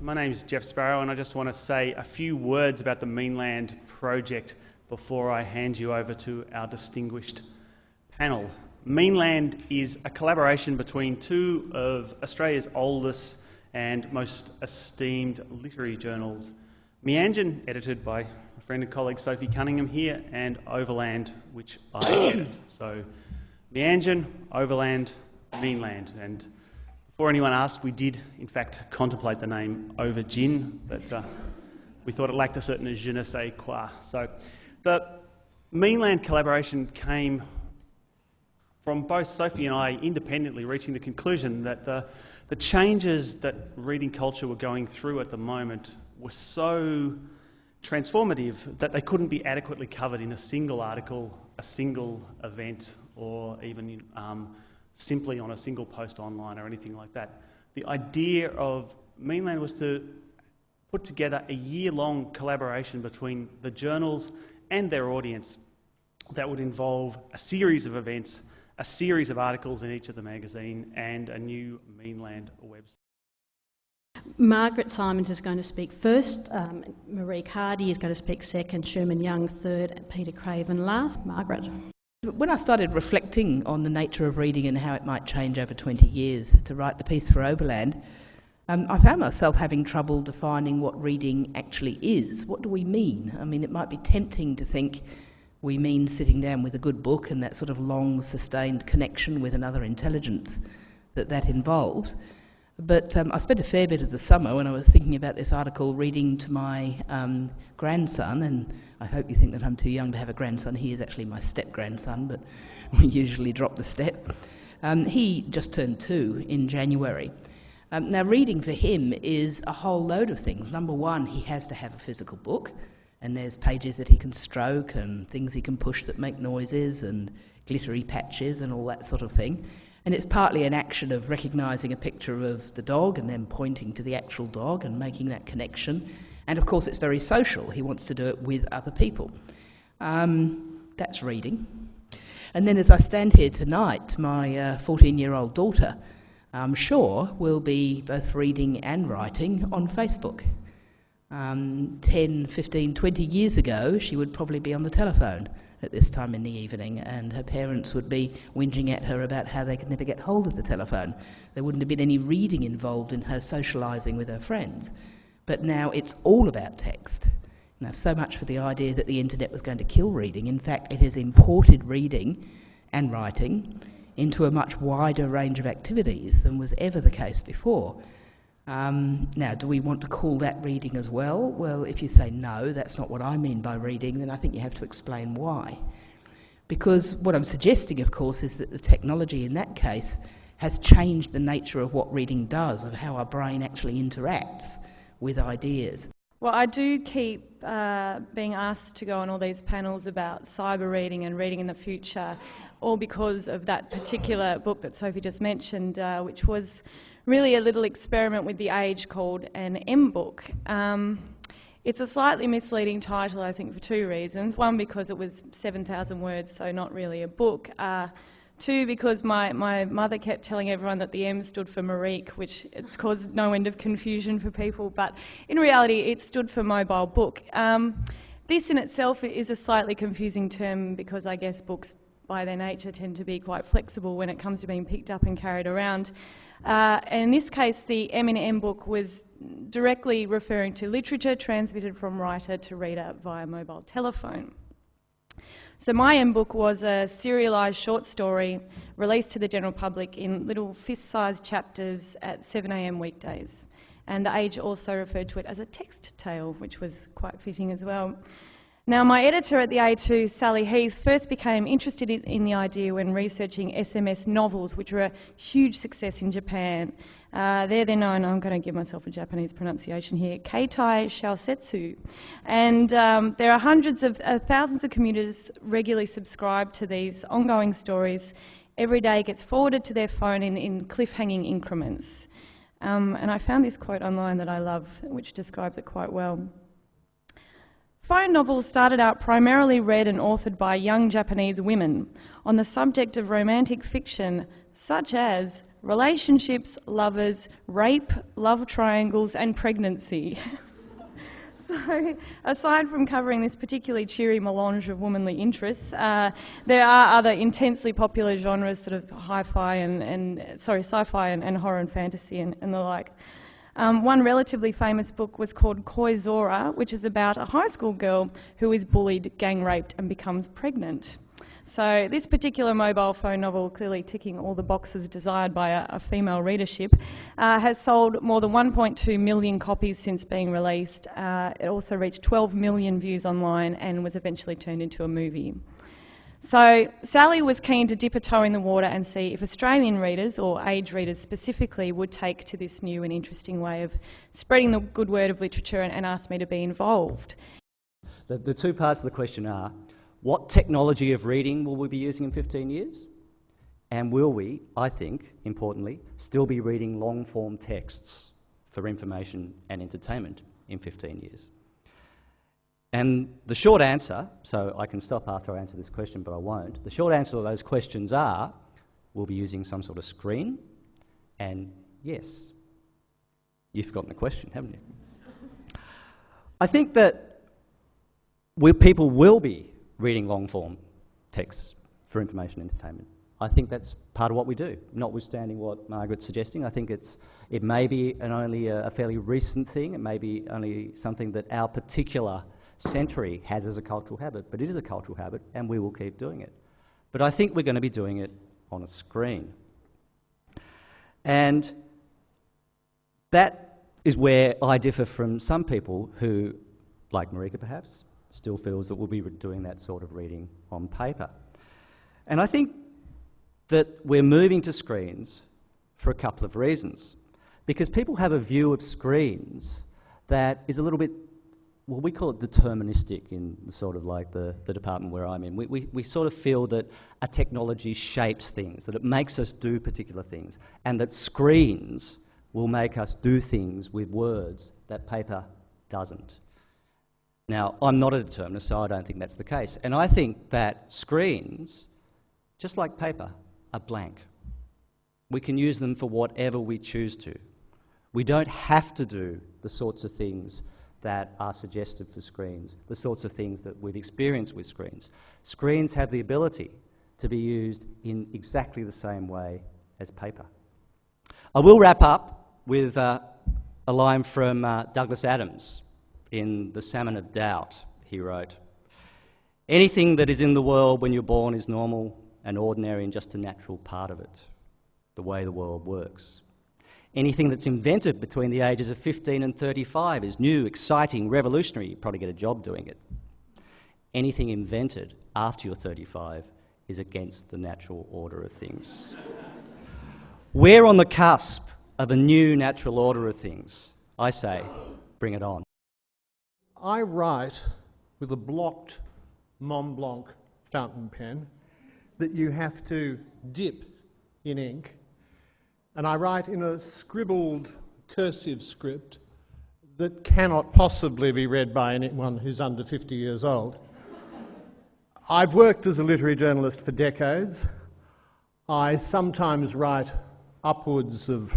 My name is Jeff Sparrow, and I just want to say a few words about the Meanland project before I hand you over to our distinguished panel. Meanland is a collaboration between two of Australia's oldest and most esteemed literary journals, Meanjin, edited by my friend and colleague Sophie Cunningham here, and Overland, which I edit. So Meanjin, Overland, Meanland. And before anyone asked, we did in fact contemplate the name Overgin, but we thought it lacked a certain je ne sais quoi. So the Meanland collaboration came from both Sophie and I independently reaching the conclusion that the changes that reading culture were going through at the moment were so transformative that they couldn't be adequately covered in a single article, a single event, or even simply on a single post online or anything like that. The idea of Meanland was to put together a year-long collaboration between the journals and their audience that would involve a series of events, a series of articles in each of the magazine, and a new Meanland website. Margaret Simons is going to speak first, Marie Cardy is going to speak second, Sherman Young third, and Peter Craven last. Margaret. When I started reflecting on the nature of reading and how it might change over 20 years to write the piece for Overland, I found myself having trouble defining what reading actually is. What do we mean? I mean, it might be tempting to think we mean sitting down with a good book and that sort of long, sustained connection with another intelligence that involves. But I spent a fair bit of the summer when I was thinking about this article reading to my grandson, and I hope you think that I'm too young to have a grandson. He is actually my step-grandson, but we usually drop the step. He just turned 2 in January. Now, reading for him is a whole load of things. Number one, he has to have a physical book, and there's pages that he can stroke and things he can push that make noises and glittery patches and all that sort of thing. And it's partly an action of recognising a picture of the dog and then pointing to the actual dog and making that connection. And of course it's very social. He wants to do it with other people. That's reading. And then as I stand here tonight, my 14-year-old daughter, I'm sure, will be both reading and writing on Facebook. 10, 15, 20 years ago, she would probably be on the telephone at this time in the evening, and her parents would be whinging at her about how they could never get hold of the telephone. There wouldn't have been any reading involved in her socialising with her friends. But now it's all about text. Now, so much for the idea that the internet was going to kill reading. In fact, it has imported reading and writing into a much wider range of activities than was ever the case before. Now, do we want to call that reading as well? Well, if you say no, that's not what I mean by reading, then I think you have to explain why. Because what I'm suggesting, of course, is that the technology in that case has changed the nature of what reading does, of how our brain actually interacts with ideas. Well, I do keep being asked to go on all these panels about cyber reading and reading in the future, all because of that particular book that Sophie just mentioned, which was really a little experiment with the age called an M-book. It's a slightly misleading title, I think, for 2 reasons. One, because it was 7,000 words, so not really a book. 2, because my mother kept telling everyone that the M stood for Marique, which it's caused no end of confusion for people, but in reality it stood for mobile book. This in itself is a slightly confusing term because I guess books by their nature tend to be quite flexible when it comes to being picked up and carried around. And in this case, the M in M-book was directly referring to literature transmitted from writer to reader via mobile telephone. So my M-book was a serialised short story released to the general public in little fist-sized chapters at 7 a.m. weekdays. And the Age also referred to it as a text tale, which was quite fitting as well. Now, my editor at the A2, Sally Heath, first became interested in the idea when researching SMS novels, which were a huge success in Japan. They're known, I'm going to give myself a Japanese pronunciation here, Keitai Shousetsu. And there are hundreds of thousands of commuters regularly subscribe to these ongoing stories. Every day gets forwarded to their phone in cliffhanging increments. And I found this quote online that I love, which describes it quite well. Phone novels started out primarily read and authored by young Japanese women on the subject of romantic fiction such as relationships, lovers, rape, love triangles, and pregnancy. So, aside from covering this particularly cheery melange of womanly interests, there are other intensely popular genres, sort of sci-fi and horror and fantasy and the like. One relatively famous book was called Koi Zora, which is about a high school girl who is bullied, gang raped, and becomes pregnant. So this particular mobile phone novel, clearly ticking all the boxes desired by a female readership, has sold more than 1.2 million copies since being released. It also reached 12 million views online and was eventually turned into a movie. So Sally was keen to dip a toe in the water and see if Australian readers, or age readers specifically, would take to this new and interesting way of spreading the good word of literature, and asked me to be involved. The two parts of the question are, what technology of reading will we be using in 15 years? And will we, I think, importantly, still be reading long-form texts for information and entertainment in 15 years? And the short answer, so I can stop after I answer this question, but I won't. The short answer to those questions are, we'll be using some sort of screen, and yes. You've forgotten the question, haven't you? I think that people will be reading long-form texts for information and entertainment. I think that's part of what we do, notwithstanding what Margaret's suggesting. I think it may be only a fairly recent thing. It may be only something that our particular century has as a cultural habit, but it is a cultural habit, and we will keep doing it. But I think we're going to be doing it on a screen. And that is where I differ from some people who, like Marika perhaps, still feels that we'll be doing that sort of reading on paper. And I think that we're moving to screens for a couple of reasons. Because people have a view of screens that is a little bit, well, we call it deterministic in sort of like the department where I'm in. We sort of feel that a technology shapes things, that it makes us do particular things, and that screens will make us do things with words that paper doesn't. Now, I'm not a determinist, so I don't think that's the case. And I think that screens, just like paper, are blank. We can use them for whatever we choose to. We don't have to do the sorts of things that are suggested for screens, the sorts of things that we've experienced with screens. Screens have the ability to be used in exactly the same way as paper. I will wrap up with a line from Douglas Adams. In The Salmon of Doubt, he wrote, "Anything that is in the world when you're born is normal and ordinary and just a natural part of it, the way the world works. Anything that's invented between the ages of 15 and 35 is new, exciting, revolutionary. You probably get a job doing it. Anything invented after you're 35 is against the natural order of things." We're on the cusp of a new natural order of things. I say, bring it on. I write with a blocked Mont Blanc fountain pen that you have to dip in ink, and I write in a scribbled cursive script that cannot possibly be read by anyone who's under 50 years old. I've worked as a literary journalist for decades. I sometimes write upwards of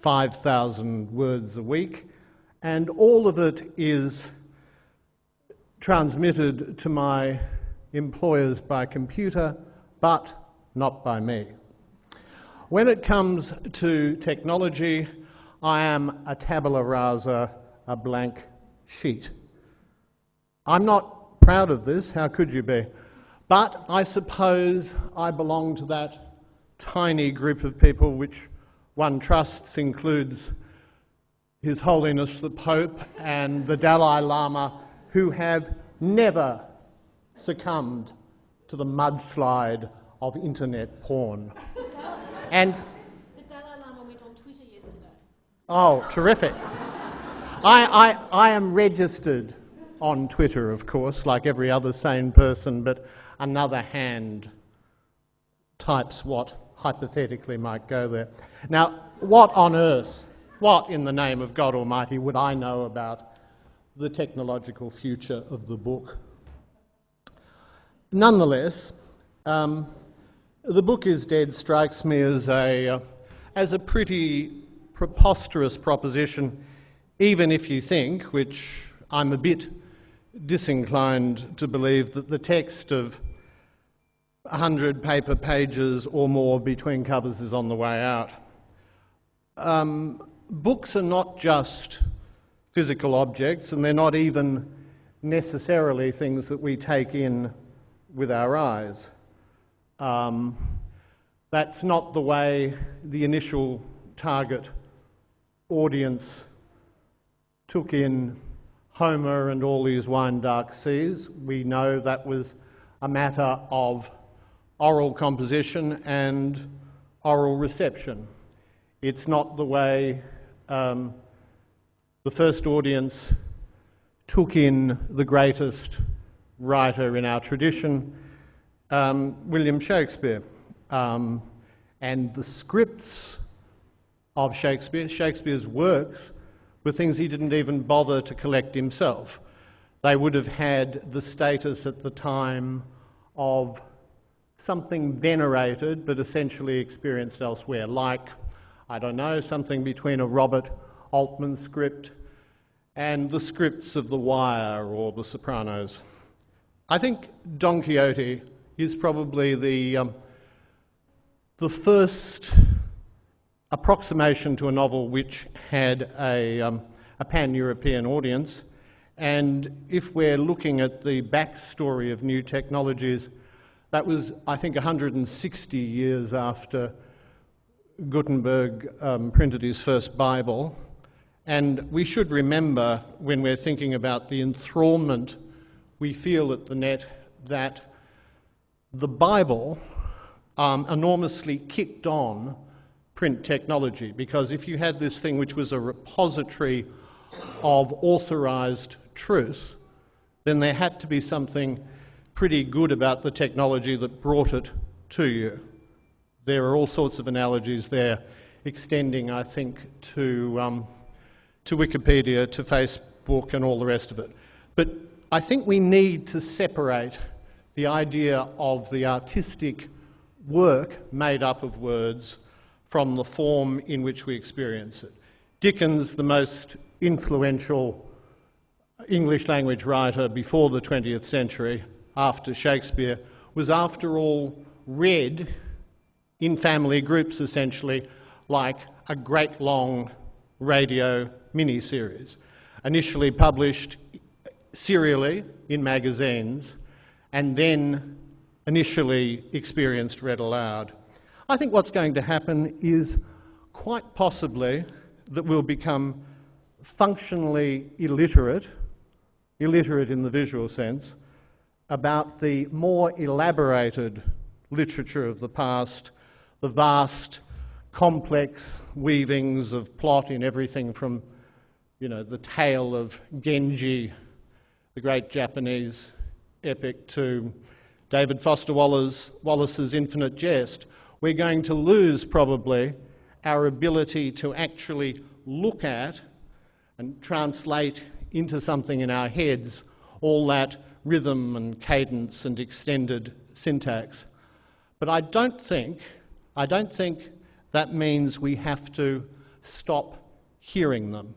5,000 words a week, and all of it is transmitted to my employers by computer, but not by me. When it comes to technology, I am a tabula rasa, a blank sheet. I'm not proud of this, how could you be? But I suppose I belong to that tiny group of people which one trusts includes His Holiness the Pope and the Dalai Lama, who have never succumbed to the mudslide of internet porn. And the Dalai Lama went on Twitter yesterday. oh, terrific. I am registered on Twitter, of course, like every other sane person, but another hand types what hypothetically might go there. Now, what on earth, what in the name of God Almighty would I know about the technological future of the book? Nonetheless, The Book is Dead strikes me as as a pretty preposterous proposition, even if you think, which I'm a bit disinclined to believe, that the text of 100 paper pages or more between covers is on the way out. Books are not just physical objects, and they're not even necessarily things that we take in with our eyes. That's not the way the initial target audience took in Homer and all these wine-dark seas. We know that was a matter of oral composition and oral reception. It's not the way the first audience took in the greatest writer in our tradition, William Shakespeare. And the scripts of Shakespeare, Shakespeare's works, were things he didn't even bother to collect himself. They would have had the status at the time of something venerated but essentially experienced elsewhere, like, I don't know, something between a Robert Altman script and the scripts of The Wire or The Sopranos. I think Don Quixote is probably the first approximation to a novel which had a pan-European audience, and if we're looking at the backstory of new technologies, that was, I think, 160 years after Gutenberg printed his first Bible. And we should remember, when we're thinking about the enthrallment we feel at the net, that the Bible enormously kicked on print technology, because if you had this thing which was a repository of authorised truth, then there had to be something pretty good about the technology that brought it to you. There are all sorts of analogies there, extending, I think, to Wikipedia, to Facebook and all the rest of it. But I think we need to separate the idea of the artistic work made up of words from the form in which we experience it. Dickens, the most influential English language writer before the 20th century, after Shakespeare, was after all read in family groups, essentially, like a great long radio mini-series, initially published serially in magazines, and then initially experienced read aloud. I think what's going to happen is quite possibly that we'll become functionally illiterate in the visual sense, about the more elaborated literature of the past, the vast, complex weavings of plot in everything from, you know, the tale of Genji, the great Japanese epic, to David Foster Wallace's Infinite Jest. We're going to lose probably our ability to actually look at and translate into something in our heads all that rhythm and cadence and extended syntax. But I don't think that means we have to stop hearing them.